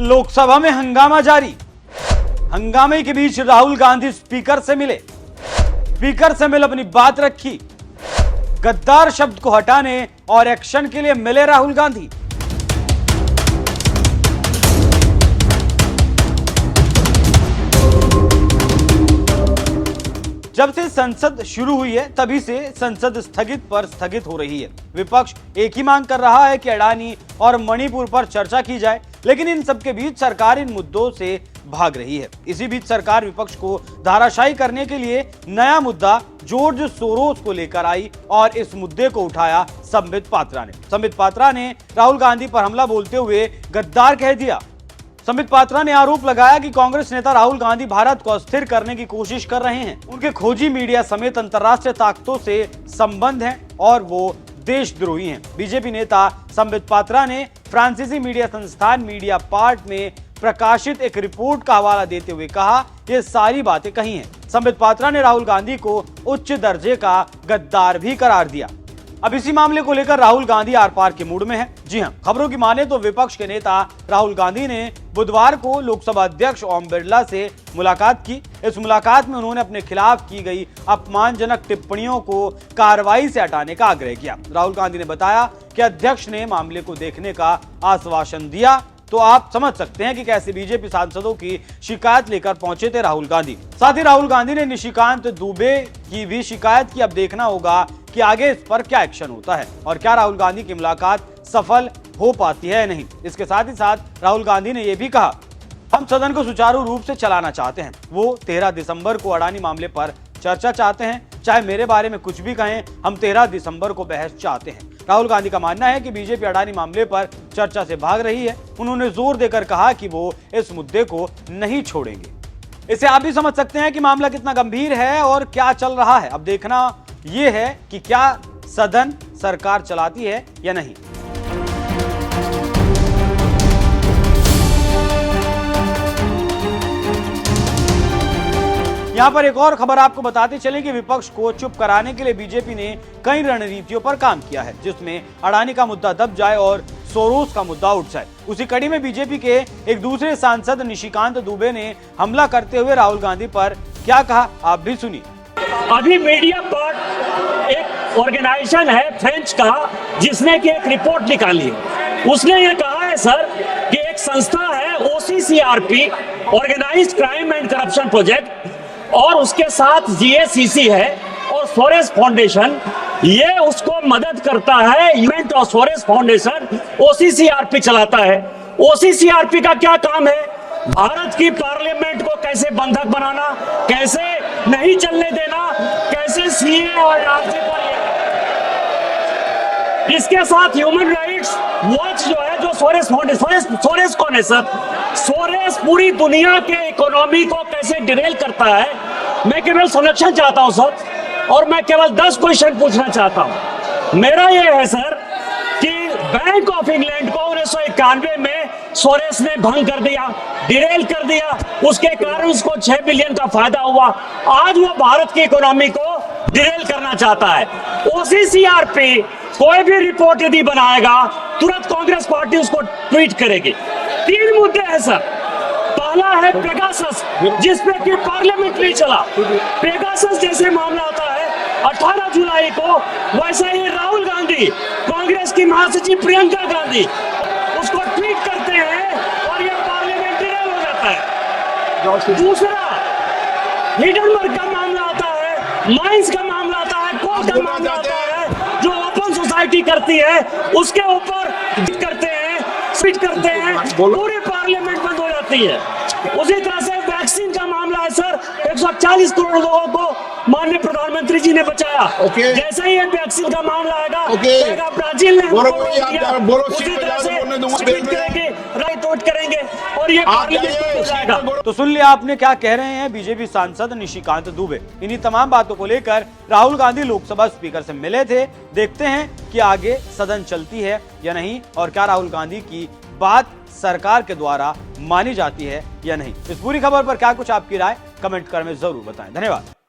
लोकसभा में हंगामा जारी। हंगामे के बीच राहुल गांधी स्पीकर से मिले, स्पीकर से मिल अपनी बात रखी। गद्दार शब्द को हटाने और एक्शन के लिए मिले राहुल गांधी। जब से संसद शुरू हुई है तभी से संसद स्थगित पर स्थगित हो रही है। विपक्ष एक ही मांग कर रहा है कि अडानी और मणिपुर पर चर्चा की जाए, लेकिन इन सबके बीच सरकार इन मुद्दों से भाग रही है। इसी बीच सरकार विपक्ष को धाराशायी करने के लिए नया मुद्दा जॉर्ज सोरोस को लेकर आई और इस मुद्दे को उठाया संबित पात्रा ने। संबित पात्रा ने राहुल गांधी पर हमला बोलते हुए गद्दार कह दिया। संबित पात्रा ने आरोप लगाया कि कांग्रेस नेता राहुल गांधी भारत को अस्थिर करने की कोशिश कर रहे हैं। उनके खोजी मीडिया समेत अंतर्राष्ट्रीय ताकतों से संबंध हैं और वो देशद्रोही हैं। बीजेपी नेता संबित पात्रा ने फ्रांसीसी मीडिया संस्थान मीडिया पार्ट में प्रकाशित एक रिपोर्ट का हवाला देते हुए कहा, ये सारी बातें कही हैं। संबित पात्रा ने राहुल गांधी को उच्च दर्जे का गद्दार भी करार दिया। अब इसी मामले को लेकर राहुल गांधी आर पार के मूड में है। जी हां, खबरों की माने तो विपक्ष के नेता राहुल गांधी ने बुधवार को लोकसभा अध्यक्ष ओम बिरला से मुलाकात की। इस मुलाकात में उन्होंने अपने खिलाफ की गई अपमानजनक टिप्पणियों को कार्रवाई से हटाने का आग्रह किया। राहुल गांधी ने बताया कि अध्यक्ष ने मामले को देखने का आश्वासन दिया, तो आप समझ सकते हैं कि कैसे बीजेपी सांसदों की शिकायत लेकर पहुंचे थे राहुल गांधी। साथ ही राहुल गांधी ने निशिकांत दुबे की भी शिकायत की। अब देखना होगा कि आगे इस पर क्या एक्शन होता है और क्या राहुल गांधी की मुलाकात सफल हो पाती है या नहीं। इसके साथ ही साथ राहुल गांधी ने यह भी कहा, हम सदन को सुचारू रूप से चलाना चाहते हैं। वो 13 दिसंबर को अडानी मामले पर चर्चा चाहते हैं। चाहे मेरे बारे में कुछ भी कहें, हम 13 दिसंबर को बहस चाहते हैं। राहुल गांधी का मानना है कि बीजेपी अडानी मामले पर चर्चा से भाग रही है। उन्होंने जोर देकर कहा कि वो इस मुद्दे को नहीं छोड़ेंगे। इसे आप भी समझ सकते हैं कि मामला कितना गंभीर है और क्या चल रहा है। अब देखना यह है कि क्या सदन सरकार चलाती है या नहीं। यहां पर एक और खबर आपको बताते चले कि विपक्ष को चुप कराने के लिए बीजेपी ने कई रणनीतियों पर काम किया है, जिसमें अडानी का मुद्दा दब जाए और सोरोस का मुद्दा उठ जाए। उसी कड़ी में बीजेपी के एक दूसरे सांसद निशिकांत दुबे ने हमला करते हुए राहुल गांधी पर क्या कहा, आप भी सुनिए। अभी मीडिया पार्ट एक ऑर्गेनाइजेशन है फ्रेंच का, जिसने की एक रिपोर्ट निकाली है। उसने ये कहा है सर कि एक संस्था है OCCRP, organized crime and corruption project, और उसके साथ GACC है और सोरेस फाउंडेशन, ये उसको मदद करता है। इवेंट और सोरेस फाउंडेशन OCCRP चलाता है। OCCRP का क्या काम है? भारत की पार्लियामेंट को कैसे बंधक बनाना, कैसे नहीं चलने देना, कैसे CA और RC पर। इसके साथ ह्यूमन राइट्स वॉच जो है, जो सोरेस फाउंडेशन, सोरेस कौन है सर? सोरेस पूरी दुनिया के इकोनॉमी को कैसे डिरेल करता है। मैं केवल संरक्षण चाहता हूं सर, और मैं केवल 10 क्वेश्चन पूछना चाहता हूं। मेरा यह है सर कि बैंक ऑफ इंग्लैंड को 1991 में सोरेस ने भंग कर दिया, डिरेल कर दिया, उसके कारण उसको 6 बिलियन का फायदा हुआ। आज वो भारत की इकोनॉमी को डिरेल करना चाहता है। OCCRP कोई भी रिपोर्ट यदि बनाएगा, तुरंत कांग्रेस पार्टी उसको ट्वीट करेगी। 3 मुद्दे हैं सर। पहला है पेगासस, जिसपे कि पार्लियामेंट नहीं चला। पेगासस जैसे मामला आता है 18 जुलाई को, वैसे ही राहुल गांधी, कांग्रेस की महासचिव प्रियंका गांधी उसको ट्वीट करते हैं और ये पार्लियामेंट डिरेल हो जाता है। दूसरा हिडनबर्ग का मामला आता है, माइंस का मामला आता है, कोल का मामला आता है, जो ओपन सोसाइटी करती है उसके ऊपर करते हैं, स्विच करते हैं, पूरी पार्लियामेंट बंद हो जाती है। उसी तरह से वैक्सीन का मामला है सर, 140 करोड़ लोगों को माननीय प्रधानमंत्री जी ने बचाया। जैसे ही वैक्सीन का मामला आएगा, ब्राजील ने उसी तरह से करेंगे, राइट वोट करेंगे और ये पार्लियामेंट हो जाएगा। तो सुन लिया आपने क्या कह रहे हैं बीजेपी सांसद निशिकांत दुबे। इन्हीं तमाम बातों को लेकर राहुल गांधी लोकसभा स्पीकर से मिले थे। देखते हैं कि आगे सदन चलती है या नहीं और क्या राहुल गांधी की बात सरकार के द्वारा मानी जाती है या नहीं। इस पूरी खबर पर क्या कुछ आपकी राय कमेंट कर में जरूर बताएं। धन्यवाद।